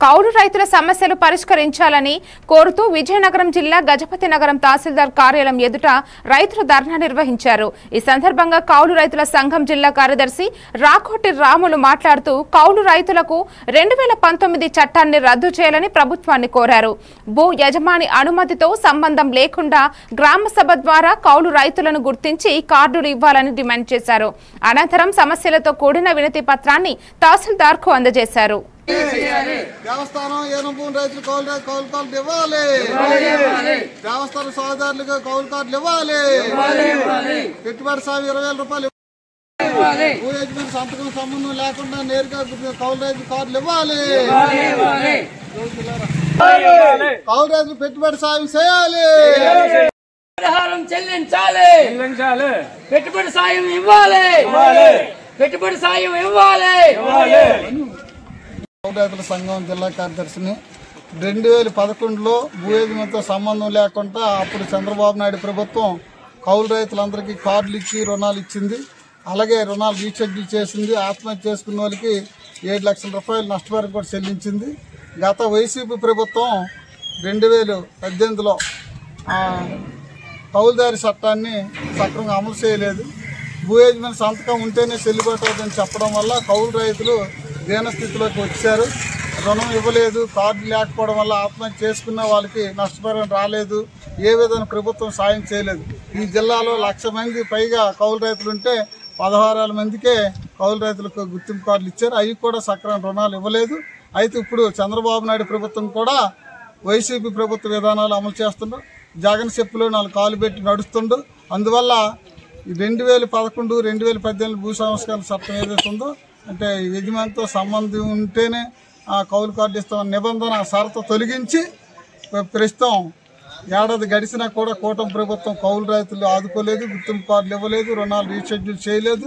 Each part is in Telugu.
కౌలు రైతుల సమస్యలు పరిష్కరించాలని కోరుతూ విజయనగరం జిల్లా గజపతి నగరం తహసీల్దార్ కార్యాలయం ఎదుట రైతులు ధర్నా నిర్వహించారు। ఈ సందర్భంగా కౌలు రైతుల సంఘం జిల్లా కార్యదర్శి రాకోటి రాములు మాట్లాడుతూ కౌలు రైతులకు 2019 చట్టాన్ని రద్దు చేయాలని ప్రభుత్వాన్ని కోరారు। భూ యజమాని అనుమతితో సంబంధం లేకుండా గ్రామ సభ ద్వారా కౌలు రైతులను గుర్తించి కార్డులు ఇవ్వాలని డిమాండ్ చేశారు। అనంతరం సమస్యలతో కూడిన వినతి పత్రాన్ని తహసీల్దార్కు అందజేశారు। దేవస్థానం ఏనుగు రైతులు కౌలు కార్డులు ఇవ్వాలి, దేవస్థానం సోదరులకు కౌలు కార్డులు ఇవ్వాలి, పెట్టుబడి సాగు 20,000 రూపాయలు, భూ యజమాని సంతకం సంబంధం లేకుండా నేరుగా కౌలు రైతులు కార్డులు ఇవ్వాలి, కౌలు రైతులు పెట్టుబడి సాగు చేయాలి, పరిహారం చెల్లించాలి, పెట్టుబడి సాయం ఇవ్వాలి, పెట్టుబడి సాయం ఇవ్వాలి। కౌలు రైతుల సంఘం జిల్లా కార్యదర్శిని 2011లో భూ యజమానితో సంబంధం లేకుండా అప్పుడు చంద్రబాబు నాయుడు ప్రభుత్వం కౌలు రైతులందరికీ కార్డులు ఇచ్చి రుణాలు ఇచ్చింది। అలాగే రుణాలు రీషెడ్యూల్ చేసింది। ఆత్మహత్య చేసుకున్న వాళ్ళకి 7 లక్షల రూపాయలు నష్టపరిహారం కూడా చెల్లించింది। గత వైసీపీ ప్రభుత్వం 2018లో కౌలుదారి చట్టాన్ని సక్రమంగా అమలు చేయలేదు। భూ యజమాని సంతకం ఉంటేనే చెల్లుబాటు అవుతుందని చెప్పడం వల్ల కౌలు రైతులు దీనస్థితిలోకి వచ్చారు। రుణం ఇవ్వలేదు, కార్డు లేకపోవడం వల్ల ఆత్మహత్య చేసుకున్న వాళ్ళకి నష్టపరిహారం రాలేదు, ఏ విధంగా ప్రభుత్వం సాయం చేయలేదు। ఈ జిల్లాలో 1,00,000 మంది పైగా కౌలు రైతులు ఉంటే 16,000 మందికే కౌలు రైతులకు గుర్తింపు కార్డులు ఇచ్చారు। అవి కూడా సక్రమైన రుణాలు ఇవ్వలేదు। అయితే ఇప్పుడు చంద్రబాబు నాయుడు ప్రభుత్వం కూడా వైసీపీ ప్రభుత్వ విధానాలు అమలు చేస్తుండ్రు। జగన్ చెప్పులో 4 కాలు పెట్టి నడుస్తుండు। అందువల్ల 2011, 2018 భూ సంస్కరణ చట్టం ఏదైతే ఉందో అంటే యజమానితో సంబంధం ఉంటేనే కౌలు కార్డు ఇస్తామన్న నిబంధన షరతు తొలగించి ప్రస్తుతం ఏడాది గడిచినా కూడా కూటమి ప్రభుత్వం కౌలు రైతులు ఆదుకోలేదు, గుర్తింపు కార్డులు ఇవ్వలేదు, రుణాలు రీషెడ్యూల్ చేయలేదు।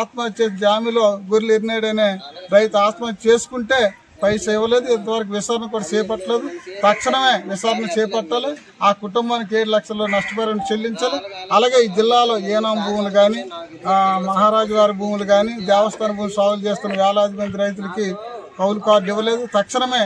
ఆత్మహత్య జామీలో గొర్రెలు ఎరినాడనే రైతు ఆత్మహత్య చేసుకుంటే పైసా ఇవ్వలేదు, ఇంతవరకు విచారణ కూడా చేపట్టలేదు। తక్షణమే విచారణ చేపట్టాలి, ఆ కుటుంబానికి 7 లక్షల నష్టపరిహారం చెల్లించాలి। అలాగే ఈ జిల్లాలో ఏనాం భూములు కానీ మహారాజు వారి భూములు కానీ దేవస్థాన భూములు సాగులు చేస్తున్న వేలాది మంది రైతులకి కౌలు కార్డు ఇవ్వలేదు। తక్షణమే